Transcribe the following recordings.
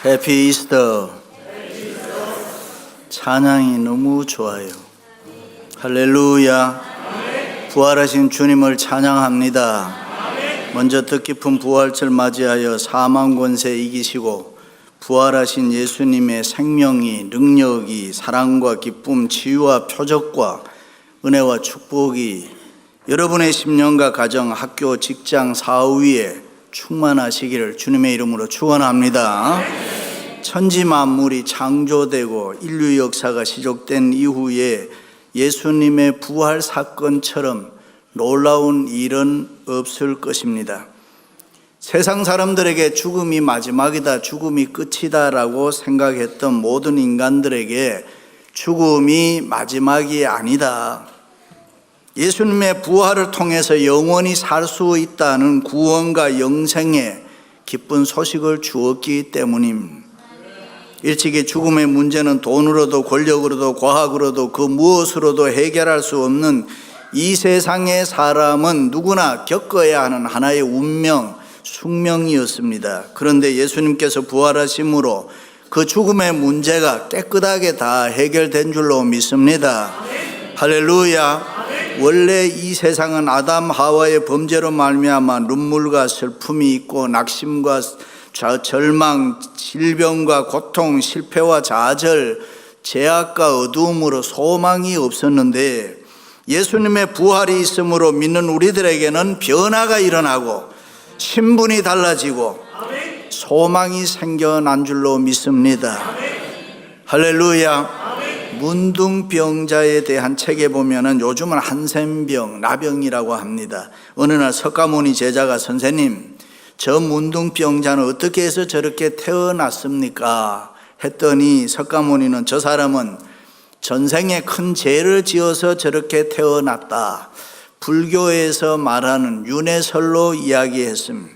해피 이스터. 찬양이 너무 좋아요. 할렐루야. 부활하신 주님을 찬양합니다. 먼저 뜻깊은 부활절 맞이하여 사망 권세 이기시고 부활하신 예수님의 생명이, 능력이, 사랑과 기쁨, 치유와 표적과 은혜와 축복이 여러분의 심령과 가정, 학교, 직장, 사업 위에 충만하시기를 주님의 이름으로 축원합니다. 천지 만물이 창조되고 인류 역사가 시작된 이후에 예수님의 부활 사건처럼 놀라운 일은 없을 것입니다. 세상 사람들에게 죽음이 마지막이다, 죽음이 끝이다 라고 생각했던 모든 인간들에게 죽음이 마지막이 아니다. 예수님의 부활을 통해서 영원히 살 수 있다는 구원과 영생의 기쁜 소식을 주었기 때문입니다. 일찍이 죽음의 문제는 돈으로도 권력으로도 과학으로도 그 무엇으로도 해결할 수 없는 이 세상의 사람은 누구나 겪어야 하는 하나의 운명, 숙명이었습니다. 그런데 예수님께서 부활하심으로 그 죽음의 문제가 깨끗하게 다 해결된 줄로 믿습니다. 할렐루야. 원래 이 세상은 아담 하와의 범죄로 말미암아 눈물과 슬픔이 있고 낙심과 절망, 질병과 고통, 실패와 좌절, 죄악과 어두움으로 소망이 없었는데 예수님의 부활이 있으므로 믿는 우리들에게는 변화가 일어나고 신분이 달라지고 소망이 생겨난 줄로 믿습니다. 할렐루야. 문둥병자에 대한 책에 보면은 요즘은 한센병, 나병이라고 합니다. 어느 날 석가모니 제자가 선생님, 저 문둥병자는 어떻게 해서 저렇게 태어났습니까? 했더니 석가모니는 저 사람은 전생에 큰 죄를 지어서 저렇게 태어났다. 불교에서 말하는 윤회설로 이야기했습니다.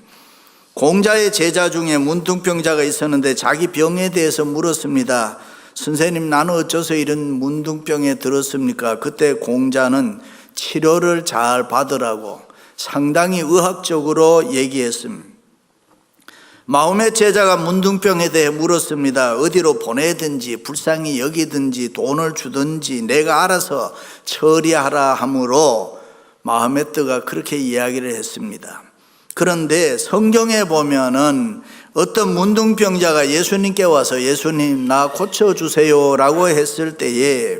공자의 제자 중에 문둥병자가 있었는데 자기 병에 대해서 물었습니다. 선생님, 나는 어째서 이런 문둥병에 들었습니까? 그때 공자는 치료를 잘 받으라고 상당히 의학적으로 얘기했습니다. 마음의 제자가 문둥병에 대해 물었습니다. 어디로 보내든지 불쌍히 여기든지 돈을 주든지 내가 알아서 처리하라 하므로 마음의 뜨가 그렇게 이야기를 했습니다. 그런데 성경에 보면은 어떤 문둥병자가 예수님께 와서 예수님 나 고쳐주세요 라고 했을 때에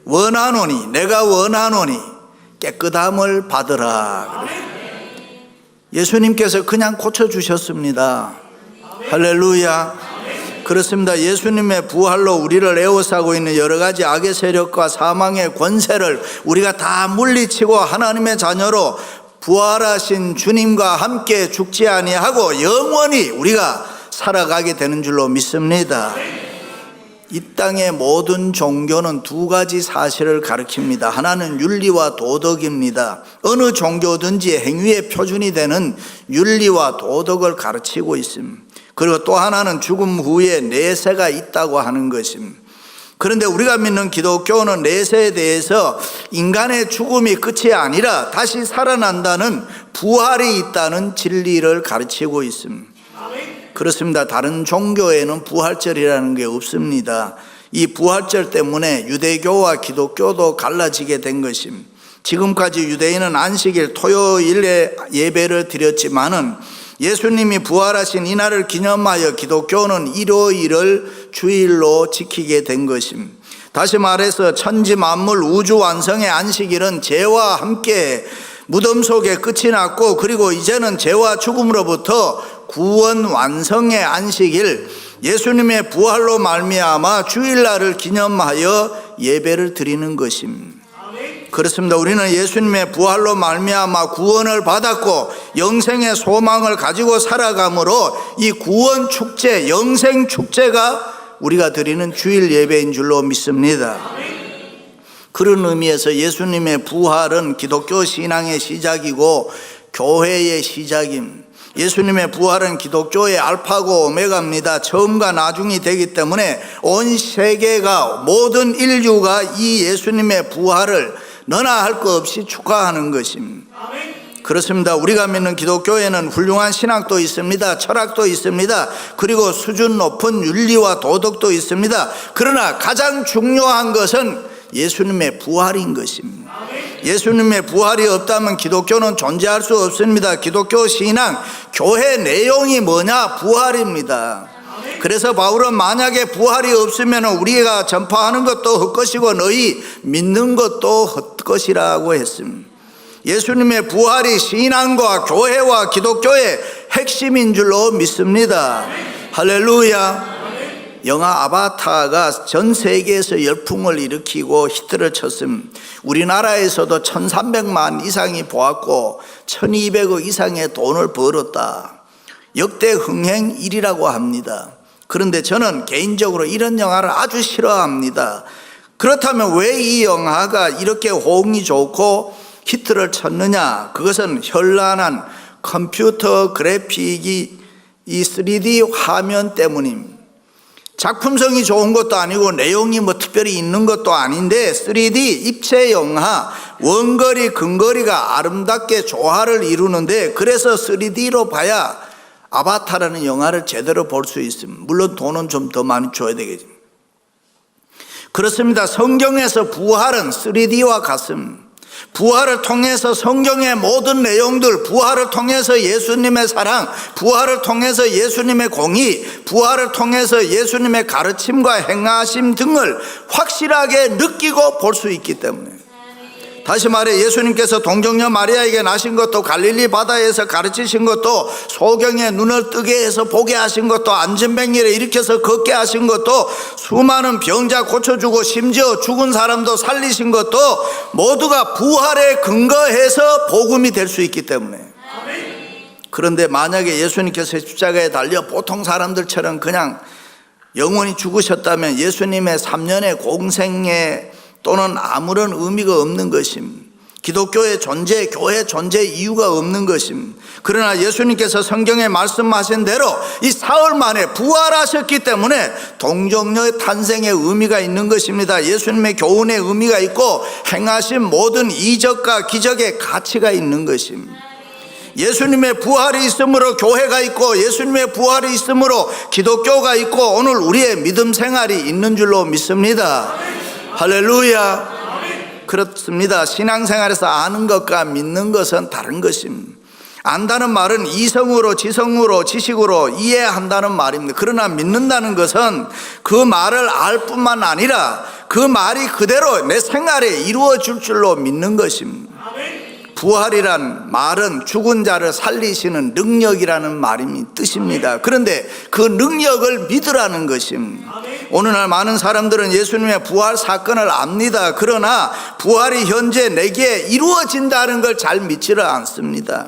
원하노니, 내가 원하노니 깨끗함을 받으라. 예수님께서 그냥 고쳐주셨습니다. 할렐루야. 그렇습니다. 예수님의 부활로 우리를 에워싸고 있는 여러 가지 악의 세력과 사망의 권세를 우리가 다 물리치고 하나님의 자녀로 부활하신 주님과 함께 죽지 아니하고 영원히 우리가 살아가게 되는 줄로 믿습니다. 이 땅의 모든 종교는 두 가지 사실을 가르칩니다. 하나는 윤리와 도덕입니다. 어느 종교든지 행위의 표준이 되는 윤리와 도덕을 가르치고 있습니다. 그리고 또 하나는 죽음 후에 내세가 있다고 하는 것입니다. 그런데 우리가 믿는 기독교는 내세에 대해서 인간의 죽음이 끝이 아니라 다시 살아난다는 부활이 있다는 진리를 가르치고 있습니다. 그렇습니다. 다른 종교에는 부활절이라는 게 없습니다. 이 부활절 때문에 유대교와 기독교도 갈라지게 된 것입니다. 지금까지 유대인은 안식일 토요일에 예배를 드렸지만은 예수님이 부활하신 이날을 기념하여 기독교는 일요일을 주일로 지키게 된 것입니다. 다시 말해서 천지 만물 우주 완성의 안식일은 죄와 함께 무덤 속에 끝이 났고 그리고 이제는 죄와 죽음으로부터 구원 완성의 안식일 예수님의 부활로 말미암아 주일날을 기념하여 예배를 드리는 것입니다. 그렇습니다. 우리는 예수님의 부활로 말미암아 구원을 받았고 영생의 소망을 가지고 살아가므로 이 구원 축제, 영생 축제가 우리가 드리는 주일 예배인 줄로 믿습니다. 그런 의미에서 예수님의 부활은 기독교 신앙의 시작이고 교회의 시작입니다. 예수님의 부활은 기독교의 알파고 오메가입니다. 처음과 나중이 되기 때문에 온 세계가, 모든 인류가 이 예수님의 부활을 너나 할 것 없이 축하하는 것입니다. 그렇습니다. 우리가 믿는 기독교에는 훌륭한 신학도 있습니다. 철학도 있습니다. 그리고 수준 높은 윤리와 도덕도 있습니다. 그러나 가장 중요한 것은 예수님의 부활인 것입니다. 예수님의 부활이 없다면 기독교는 존재할 수 없습니다. 기독교 신앙, 교회 내용이 뭐냐? 부활입니다. 그래서 바울은 만약에 부활이 없으면 우리가 전파하는 것도 헛것이고 너희 믿는 것도 헛것이라고 했습니다. 예수님의 부활이 신앙과 교회와 기독교의 핵심인 줄로 믿습니다. 할렐루야. 영화 아바타가 전 세계에서 열풍을 일으키고 히트를 쳤음. 우리나라에서도 1300만 이상이 보았고 1200억 이상의 돈을 벌었다. 역대 흥행 1위라고 합니다. 그런데 저는 개인적으로 이런 영화를 아주 싫어합니다. 그렇다면 왜 이 영화가 이렇게 호응이 좋고 히트를 쳤느냐? 그것은 현란한 컴퓨터 그래픽이 이 3D 화면 때문입니다. 작품성이 좋은 것도 아니고 내용이 뭐 특별히 있는 것도 아닌데 3D 입체 영화, 원거리 근거리가 아름답게 조화를 이루는데 그래서 3D로 봐야 아바타라는 영화를 제대로 볼 수 있습니다. 물론 돈은 좀 더 많이 줘야 되겠죠. 그렇습니다. 성경에서 부활은 3D와 같습니다. 부활을 통해서 성경의 모든 내용들, 부활을 통해서 예수님의 사랑, 부활을 통해서 예수님의 공의, 부활을 통해서 예수님의 가르침과 행하심 등을 확실하게 느끼고 볼 수 있기 때문에, 다시 말해 예수님께서 동정녀 마리아에게 나신 것도, 갈릴리 바다에서 가르치신 것도, 소경의 눈을 뜨게 해서 보게 하신 것도, 안전병리를 일으켜서 걷게 하신 것도, 수많은 병자 고쳐주고 심지어 죽은 사람도 살리신 것도 모두가 부활에 근거해서 복음이 될 수 있기 때문에. 그런데 만약에 예수님께서 십자가에 달려 보통 사람들처럼 그냥 영원히 죽으셨다면 예수님의 3년의 공생에 또는 아무런 의미가 없는 것입니다. 기독교의 존재, 교회 존재 이유가 없는 것입니다. 그러나 예수님께서 성경에 말씀하신 대로 이 사흘 만에 부활하셨기 때문에 동정녀의 탄생의 의미가 있는 것입니다. 예수님의 교훈의 의미가 있고 행하신 모든 이적과 기적의 가치가 있는 것입니다. 예수님의 부활이 있으므로 교회가 있고 예수님의 부활이 있으므로 기독교가 있고 오늘 우리의 믿음 생활이 있는 줄로 믿습니다. 할렐루야. 그렇습니다. 신앙생활에서 아는 것과 믿는 것은 다른 것입니다. 안다는 말은 이성으로, 지성으로, 지식으로 이해한다는 말입니다. 그러나 믿는다는 것은 그 말을 알 뿐만 아니라 그 말이 그대로 내 생활에 이루어질 줄로 믿는 것입니다. 부활이란 말은 죽은 자를 살리시는 능력이라는 뜻입니다. 그런데 그 능력을 믿으라는 것입니다. 오늘날 많은 사람들은 예수님의 부활 사건을 압니다. 그러나 부활이 현재 내게 이루어진다는 걸 잘 믿지를 않습니다.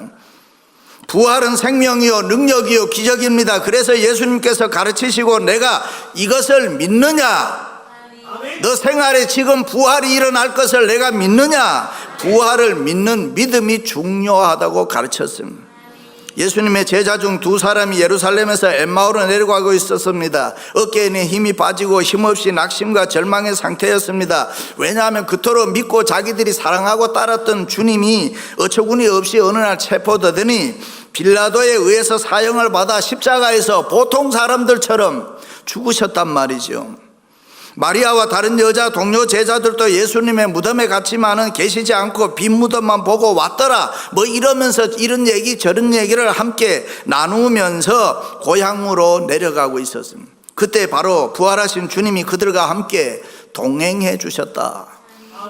부활은 생명이요 능력이요 기적입니다. 그래서 예수님께서 가르치시고 내가 이것을 믿느냐? 너 생활에 지금 부활이 일어날 것을 내가 믿느냐? 부활을 믿는 믿음이 중요하다고 가르쳤습니다. 예수님의 제자 중 두 사람이 예루살렘에서 엠마오로 내려가고 있었습니다. 어깨에는 힘이 빠지고 힘없이 낙심과 절망의 상태였습니다. 왜냐하면 그토록 믿고 자기들이 사랑하고 따랐던 주님이 어처구니 없이 어느 날 체포되더니 빌라도에 의해서 사형을 받아 십자가에서 보통 사람들처럼 죽으셨단 말이죠. 마리아와 다른 여자 동료 제자들도 예수님의 무덤에 갔지만은 계시지 않고 빈 무덤만 보고 왔더라 뭐 이러면서 이런 얘기 저런 얘기를 함께 나누면서 고향으로 내려가고 있었습니다. 그때 바로 부활하신 주님이 그들과 함께 동행해 주셨다.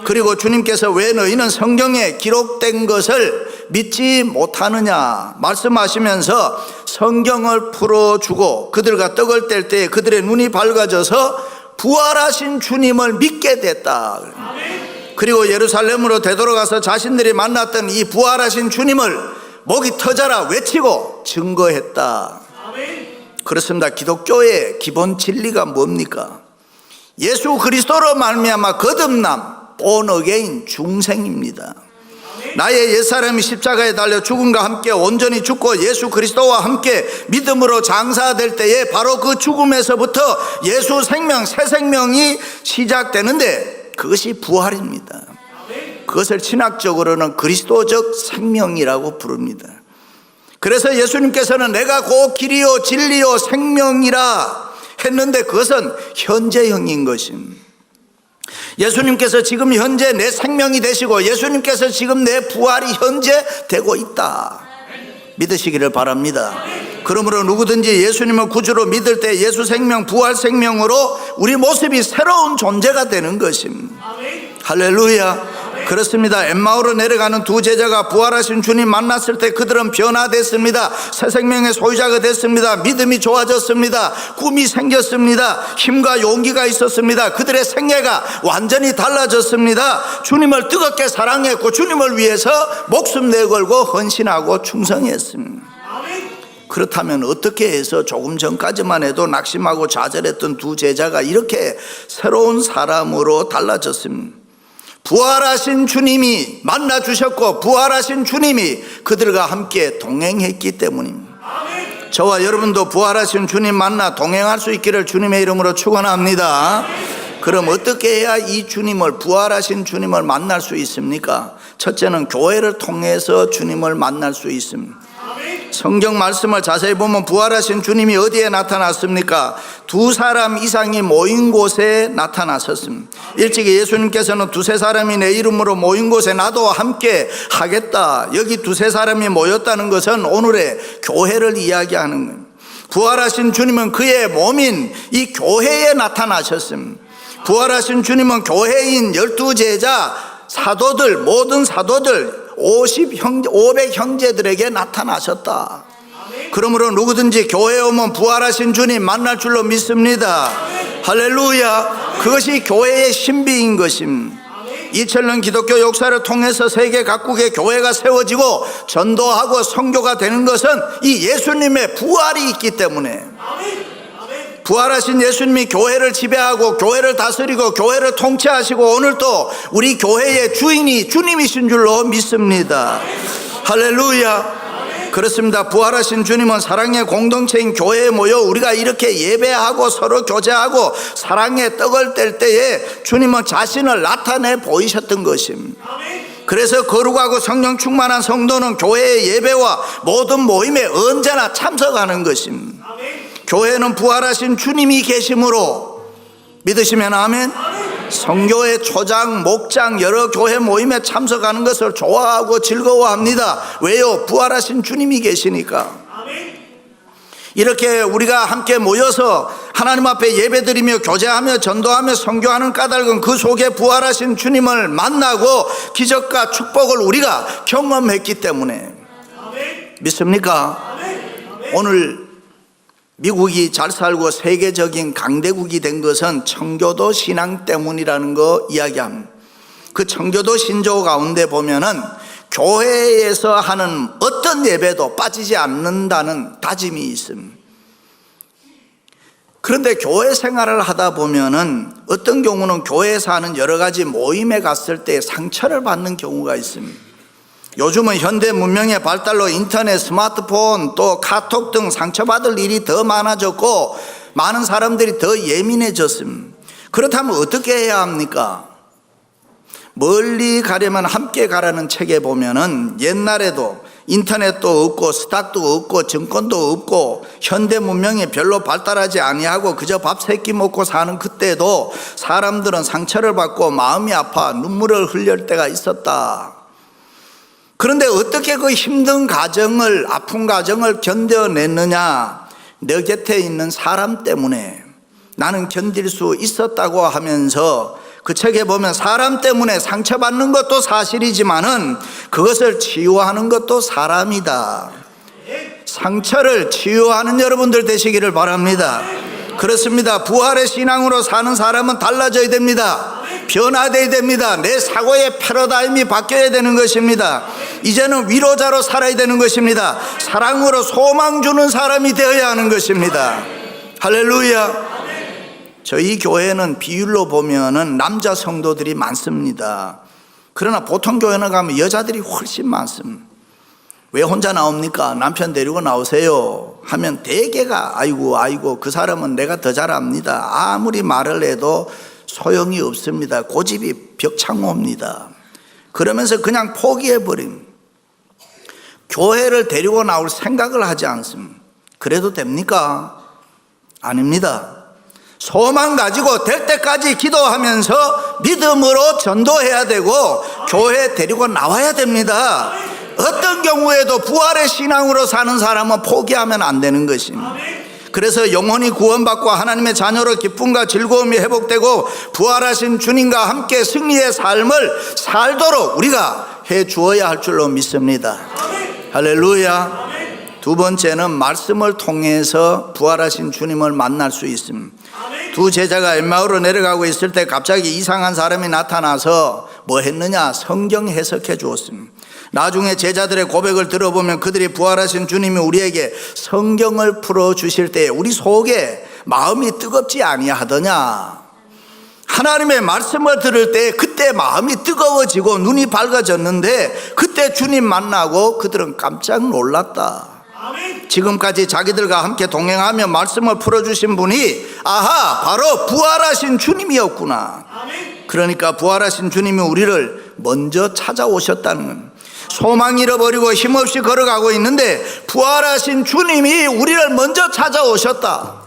그리고 주님께서 왜 너희는 성경에 기록된 것을 믿지 못하느냐 말씀하시면서 성경을 풀어주고 그들과 떡을 뗄 때 그들의 눈이 밝아져서 부활하신 주님을 믿게 됐다. 그리고 예루살렘으로 되돌아가서 자신들이 만났던 이 부활하신 주님을 목이 터져라 외치고 증거했다. 그렇습니다. 기독교의 기본 진리가 뭡니까? 예수 그리스도로 말미암아 거듭남, born again, 중생입니다. 나의 옛사람이 십자가에 달려 죽음과 함께 온전히 죽고 예수 그리스도와 함께 믿음으로 장사될 때에 바로 그 죽음에서부터 예수 생명, 새 생명이 시작되는데 그것이 부활입니다. 그것을 신학적으로는 그리스도적 생명이라고 부릅니다. 그래서 예수님께서는 내가 곧 길이요 진리요 생명이라 했는데 그것은 현재형인 것입니다. 예수님께서 지금 현재 내 생명이 되시고 예수님께서 지금 내 부활이 현재 되고 있다 믿으시기를 바랍니다. 그러므로 누구든지 예수님을 구주로 믿을 때 예수 생명, 부활 생명으로 우리 모습이 새로운 존재가 되는 것입니다. 할렐루야. 그렇습니다. 엠마오로 내려가는 두 제자가 부활하신 주님 만났을 때 그들은 변화됐습니다. 새 생명의 소유자가 됐습니다. 믿음이 좋아졌습니다. 꿈이 생겼습니다. 힘과 용기가 있었습니다. 그들의 생애가 완전히 달라졌습니다. 주님을 뜨겁게 사랑했고 주님을 위해서 목숨 내걸고 헌신하고 충성했습니다. 그렇다면 어떻게 해서 조금 전까지만 해도 낙심하고 좌절했던 두 제자가 이렇게 새로운 사람으로 달라졌습니다. 부활하신 주님이 만나 주셨고 부활하신 주님이 그들과 함께 동행했기 때문입니다. 저와 여러분도 부활하신 주님 만나 동행할 수 있기를 주님의 이름으로 축원합니다. 그럼 어떻게 해야 이 주님을, 부활하신 주님을 만날 수 있습니까? 첫째는 교회를 통해서 주님을 만날 수 있습니다. 성경 말씀을 자세히 보면 부활하신 주님이 어디에 나타났습니까? 두 사람 이상이 모인 곳에 나타나셨습니다. 일찍이 예수님께서는 두세 사람이 내 이름으로 모인 곳에 나도 함께 하겠다. 여기 두세 사람이 모였다는 것은 오늘의 교회를 이야기하는 거예요. 부활하신 주님은 그의 몸인 이 교회에 나타나셨습니다. 부활하신 주님은 교회인 12제자 사도들, 모든 사도들 500 형제들에게 나타나셨다. 그러므로 누구든지 교회에 오면 부활하신 주님 만날 줄로 믿습니다. 할렐루야. 그것이 교회의 신비인 것입니다. 2000년 기독교 역사를 통해서 세계 각국의 교회가 세워지고 전도하고 선교가 되는 것은 이 예수님의 부활이 있기 때문에, 부활하신 예수님이 교회를 지배하고 교회를 다스리고 교회를 통치하시고 오늘도 우리 교회의 주인이 주님이신 줄로 믿습니다. 할렐루야. 그렇습니다. 부활하신 주님은 사랑의 공동체인 교회에 모여 우리가 이렇게 예배하고 서로 교제하고 사랑의 떡을 뗄 때에 주님은 자신을 나타내 보이셨던 것입니다. 그래서 거룩하고 성령 충만한 성도는 교회의 예배와 모든 모임에 언제나 참석하는 것입니다. 교회는 부활하신 주님이 계심으로 믿으시면 아멘. 성교회 초장, 목장, 여러 교회 모임에 참석하는 것을 좋아하고 즐거워합니다. 왜요? 부활하신 주님이 계시니까. 이렇게 우리가 함께 모여서 하나님 앞에 예배드리며 교제하며 전도하며 선교하는 까닭은 그 속에 부활하신 주님을 만나고 기적과 축복을 우리가 경험했기 때문에. 믿습니까? 오늘 미국이 잘 살고 세계적인 강대국이 된 것은 청교도 신앙 때문이라는 거 이야기합니다. 그 청교도 신조 가운데 보면은 교회에서 하는 어떤 예배도 빠지지 않는다는 다짐이 있습니다. 그런데 교회 생활을 하다 보면은 어떤 경우는 교회에서 하는 여러 가지 모임에 갔을 때 상처를 받는 경우가 있습니다. 요즘은 현대 문명의 발달로 인터넷, 스마트폰, 또 카톡 등 상처받을 일이 더 많아졌고 많은 사람들이 더 예민해졌습니다. 그렇다면 어떻게 해야 합니까? 멀리 가려면 함께 가라는 책에 보면은 옛날에도 인터넷도 없고 스탁도 없고 증권도 없고 현대 문명이 별로 발달하지 아니하고 그저 밥 세 끼 먹고 사는 그때도 사람들은 상처를 받고 마음이 아파 눈물을 흘릴 때가 있었다. 그런데 어떻게 그 힘든 가정을, 아픈 가정을 견뎌냈느냐? 내 곁에 있는 사람 때문에 나는 견딜 수 있었다고 하면서 그 책에 보면 사람 때문에 상처받는 것도 사실이지만은 그것을 치유하는 것도 사람이다. 상처를 치유하는 여러분들 되시기를 바랍니다. 그렇습니다. 부활의 신앙으로 사는 사람은 달라져야 됩니다. 변화되어야 됩니다. 내 사고의 패러다임이 바뀌어야 되는 것입니다. 이제는 위로자로 살아야 되는 것입니다. 사랑으로 소망 주는 사람이 되어야 하는 것입니다. 할렐루야. 저희 교회는 비율로 보면은 남자 성도들이 많습니다. 그러나 보통 교회는 가면 여자들이 훨씬 많습니다. 왜 혼자 나옵니까? 남편 데리고 나오세요 하면 대개가 아이고 그 사람은 내가 더 잘 압니다. 아무리 말을 해도 소용이 없습니다. 고집이 벽창호입니다. 그러면서 그냥 포기해버림. 교회를 데리고 나올 생각을 하지 않습니다. 그래도 됩니까? 아닙니다. 소망 가지고 될 때까지 기도하면서 믿음으로 전도해야 되고 교회 데리고 나와야 됩니다. 어떤 경우에도 부활의 신앙으로 사는 사람은 포기하면 안 되는 것입니다. 그래서 영혼이 구원받고 하나님의 자녀로 기쁨과 즐거움이 회복되고 부활하신 주님과 함께 승리의 삶을 살도록 우리가 해 주어야 할 줄로 믿습니다. 할렐루야. 두 번째는 말씀을 통해서 부활하신 주님을 만날 수 있습니다. 두 제자가 엠마오로 내려가고 있을 때 갑자기 이상한 사람이 나타나서 뭐 했느냐? 성경 해석해 주었습니다. 나중에 제자들의 고백을 들어보면 그들이 부활하신 주님이 우리에게 성경을 풀어주실 때 우리 속에 마음이 뜨겁지 아니하더냐? 하나님의 말씀을 들을 때 그때 마음이 뜨거워지고 눈이 밝아졌는데 그때 주님 만나고 그들은 깜짝 놀랐다. 지금까지 자기들과 함께 동행하며 말씀을 풀어주신 분이 아하 바로 부활하신 주님이었구나. 그러니까 부활하신 주님이 우리를 먼저 찾아오셨다는 겁니다. 소망 잃어버리고 힘없이 걸어가고 있는데 부활하신 주님이 우리를 먼저 찾아오셨다.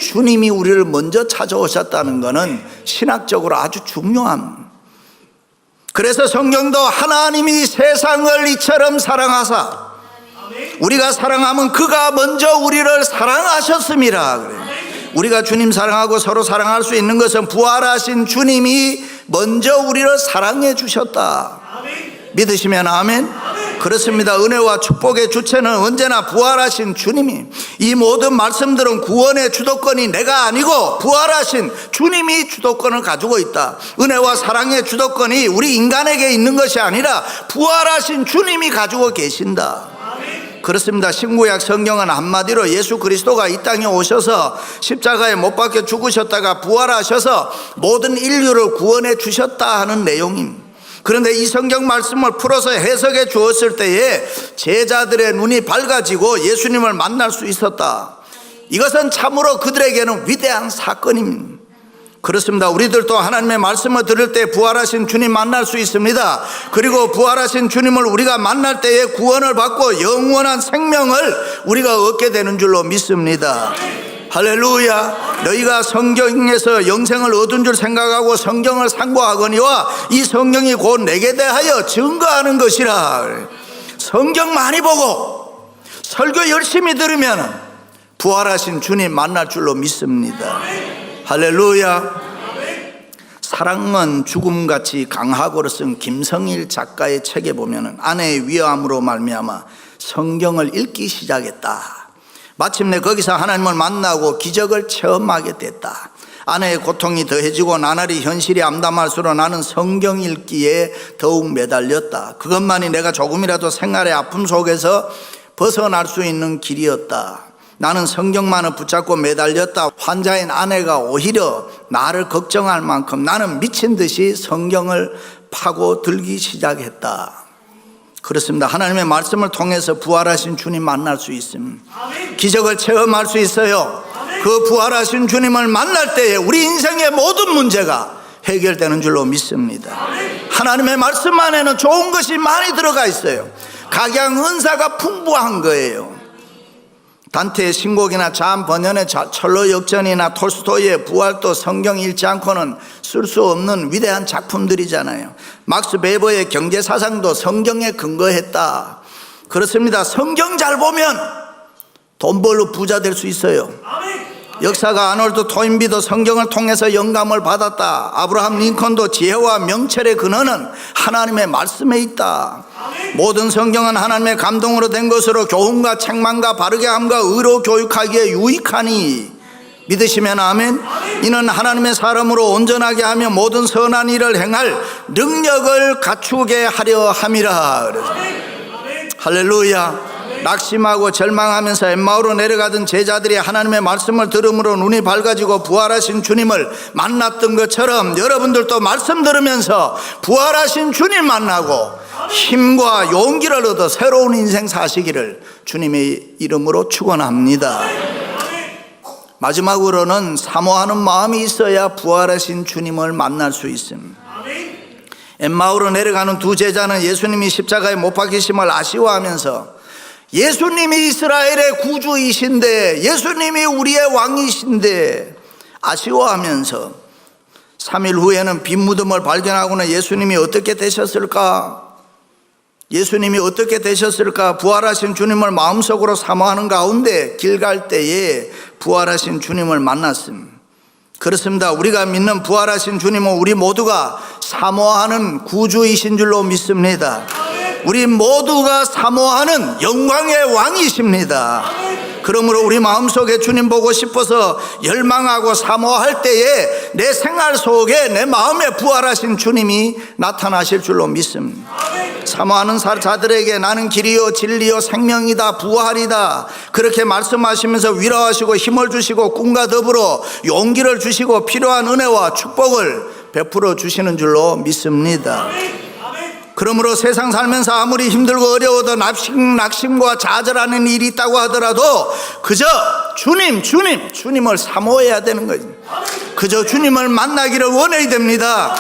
주님이 우리를 먼저 찾아오셨다는 것은 신학적으로 아주 중요합니다. 그래서 성경도 하나님이 세상을 이처럼 사랑하사 우리가 사랑하면 그가 먼저 우리를 사랑하셨습니다. 그래요. 우리가 주님 사랑하고 서로 사랑할 수 있는 것은 부활하신 주님이 먼저 우리를 사랑해 주셨다. 믿으시면 아멘. 그렇습니다. 은혜와 축복의 주체는 언제나 부활하신 주님이, 이 모든 말씀들은 구원의 주도권이 내가 아니고 부활하신 주님이 주도권을 가지고 있다. 은혜와 사랑의 주도권이 우리 인간에게 있는 것이 아니라 부활하신 주님이 가지고 계신다. 그렇습니다. 신구약 성경은 한마디로 예수 그리스도가 이 땅에 오셔서 십자가에 못 박혀 죽으셨다가 부활하셔서 모든 인류를 구원해 주셨다 하는 내용입니다. 그런데 이 성경 말씀을 풀어서 해석해 주었을 때에 제자들의 눈이 밝아지고 예수님을 만날 수 있었다. 이것은 참으로 그들에게는 위대한 사건입니다. 그렇습니다. 우리들도 하나님의 말씀을 들을 때 부활하신 주님 만날 수 있습니다. 그리고 부활하신 주님을 우리가 만날 때에 구원을 받고 영원한 생명을 우리가 얻게 되는 줄로 믿습니다. 할렐루야. 너희가 성경에서 영생을 얻은 줄 생각하고 성경을 상고하거니와 이 성경이 곧 내게 대하여 증거하는 것이라. 성경 많이 보고 설교 열심히 들으면 부활하신 주님 만날 줄로 믿습니다. 할렐루야. 사랑은 죽음같이 강하고로 쓴 김성일 작가의 책에 보면 아내의 위암으로 말미암아 성경을 읽기 시작했다. 마침내 거기서 하나님을 만나고 기적을 체험하게 됐다. 아내의 고통이 더해지고 나날이 현실이 암담할수록 나는 성경 읽기에 더욱 매달렸다. 그것만이 내가 조금이라도 생활의 아픔 속에서 벗어날 수 있는 길이었다. 나는 성경만을 붙잡고 매달렸다. 환자인 아내가 오히려 나를 걱정할 만큼 나는 미친 듯이 성경을 파고들기 시작했다. 그렇습니다. 하나님의 말씀을 통해서 부활하신 주님 만날 수 있습니다. 기적을 체험할 수 있어요. 그 부활하신 주님을 만날 때에 우리 인생의 모든 문제가 해결되는 줄로 믿습니다. 하나님의 말씀 안에는 좋은 것이 많이 들어가 있어요. 각양 은사가 풍부한 거예요. 단테의 신곡이나 잠 번연의 철로 역전이나 톨스토이의 부활도 성경 읽지 않고는 쓸 수 없는 위대한 작품들이잖아요. 막스 베버의 경제사상도 성경에 근거했다. 그렇습니다. 성경 잘 보면 돈 벌러 부자 될 수 있어요. 역사가 아놀드 토인비도 성경을 통해서 영감을 받았다. 아브라함 링컨도 지혜와 명철의 근원은 하나님의 말씀에 있다. 모든 성경은 하나님의 감동으로 된 것으로 교훈과 책망과 바르게 함과 의로 교육하기에 유익하니 믿으시면 아멘. 이는 하나님의 사람으로 온전하게 하며 모든 선한 일을 행할 능력을 갖추게 하려 함이라. 할렐루야. 낙심하고 절망하면서 엠마오로 내려가던 제자들이 하나님의 말씀을 들음으로 눈이 밝아지고 부활하신 주님을 만났던 것처럼 여러분들도 말씀 들으면서 부활하신 주님 만나고 힘과 용기를 얻어 새로운 인생 사시기를 주님의 이름으로 축원합니다. 마지막으로는 사모하는 마음이 있어야 부활하신 주님을 만날 수 있습니다. 엠마오로 내려가는 두 제자는 예수님이 십자가에 못 박히심을 아쉬워하면서 예수님이 이스라엘의 구주이신데, 예수님이 우리의 왕이신데 아쉬워하면서 3일 후에는 빈 무덤을 발견하고는 예수님이 어떻게 되셨을까? 예수님이 어떻게 되셨을까? 부활하신 주님을 마음속으로 사모하는 가운데 길 갈 때에 부활하신 주님을 만났습니다. 그렇습니다. 우리가 믿는 부활하신 주님은 우리 모두가 사모하는 구주이신 줄로 믿습니다. 우리 모두가 사모하는 영광의 왕이십니다. 그러므로 우리 마음속에 주님 보고 싶어서 열망하고 사모할 때에 내 생활 속에 내 마음에 부활하신 주님이 나타나실 줄로 믿습니다. 사모하는 자들에게 나는 길이요 진리요 생명이다, 부활이다, 그렇게 말씀하시면서 위로하시고 힘을 주시고 꿈과 더불어 용기를 주시고 필요한 은혜와 축복을 베풀어 주시는 줄로 믿습니다. 그러므로 세상 살면서 아무리 힘들고 어려워도 낙심과 좌절하는 일이 있다고 하더라도 그저 주님을 사모해야 되는 거죠. 그저 주님을 만나기를 원해야 됩니다.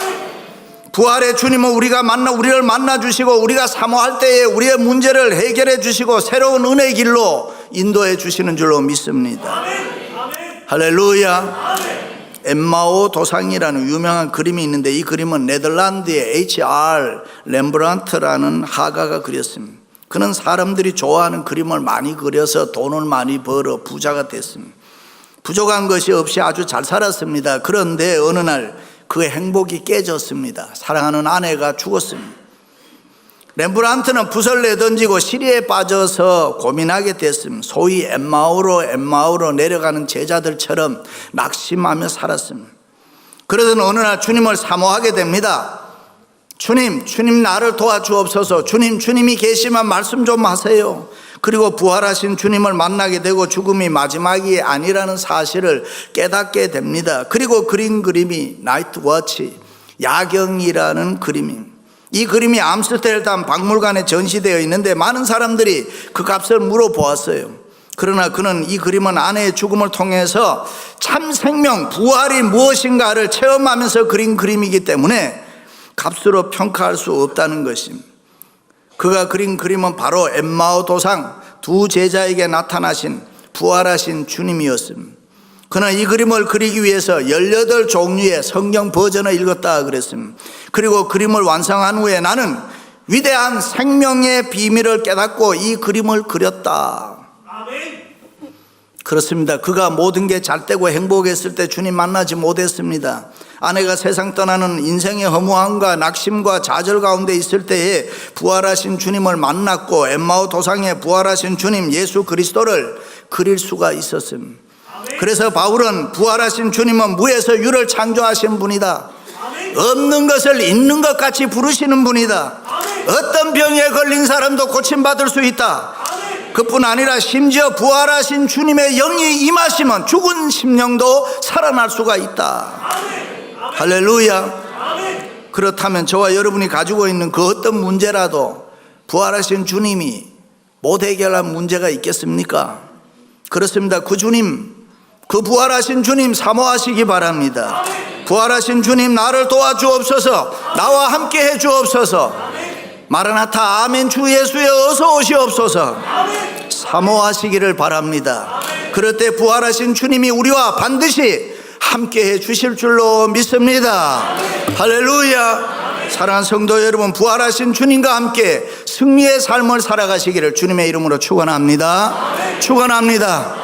부활의 주님은 우리를 만나 주시고 우리가 사모할 때에 우리의 문제를 해결해 주시고 새로운 은혜의 길로 인도해 주시는 줄로 믿습니다. 할렐루야. 엠마오 도상이라는 유명한 그림이 있는데, 이 그림은 네덜란드의 H.R. 렘브란트라는 화가가 그렸습니다. 그는 사람들이 좋아하는 그림을 많이 그려서 돈을 많이 벌어 부자가 됐습니다. 부족한 것이 없이 아주 잘 살았습니다. 그런데 어느 날 그 행복이 깨졌습니다. 사랑하는 아내가 죽었습니다. 렘브란트는 붓을 내던지고 시리에 빠져서 고민하게 됐습니다. 소위 엠마오로 내려가는 제자들처럼 낙심하며 살았습니다. 그러던 어느 날 주님을 사모하게 됩니다. 주님 나를 도와주옵소서. 주님이 계시면 말씀 좀 하세요. 그리고 부활하신 주님을 만나게 되고 죽음이 마지막이 아니라는 사실을 깨닫게 됩니다. 그리고 그린 그림이 나이트 워치, 야경이라는 그림입니다. 이 그림이 암스테르담 박물관에 전시되어 있는데 많은 사람들이 그 값을 물어보았어요. 그러나 그는 이 그림은 아내의 죽음을 통해서 참 생명, 부활이 무엇인가를 체험하면서 그린 그림이기 때문에 값으로 평가할 수 없다는 것입니다. 그가 그린 그림은 바로 엠마오 도상 두 제자에게 나타나신 부활하신 주님이었습니다. 그는 이 그림을 그리기 위해서 18종류의 성경 버전을 읽었다 그랬습니다. 그리고 그림을 완성한 후에 나는 위대한 생명의 비밀을 깨닫고 이 그림을 그렸다. 그렇습니다. 그가 모든 게 잘 되고 행복했을 때 주님 만나지 못했습니다. 아내가 세상 떠나는 인생의 허무함과 낙심과 좌절 가운데 있을 때에 부활하신 주님을 만났고 엠마오 도상에 부활하신 주님 예수 그리스도를 그릴 수가 있었습니다. 그래서 바울은 부활하신 주님은 무에서 유를 창조하신 분이다. 없는 것을 있는 것 같이 부르시는 분이다. 어떤 병에 걸린 사람도 고침받을 수 있다. 그뿐 아니라 심지어 부활하신 주님의 영이 임하시면 죽은 심령도 살아날 수가 있다. 할렐루야. 그렇다면 저와 여러분이 가지고 있는 그 어떤 문제라도 부활하신 주님이 못 해결한 문제가 있겠습니까? 그렇습니다. 그 부활하신 주님 사모하시기 바랍니다. 부활하신 주님 나를 도와주옵소서. 나와 함께 해주옵소서. 마라나타 아멘 주 예수여 어서 오시옵소서. 사모하시기를 바랍니다. 그럴 때 부활하신 주님이 우리와 반드시 함께 해 주실 줄로 믿습니다. 할렐루야. 사랑하는 성도 여러분, 부활하신 주님과 함께 승리의 삶을 살아가시기를 주님의 이름으로 축원합니다. 축원합니다.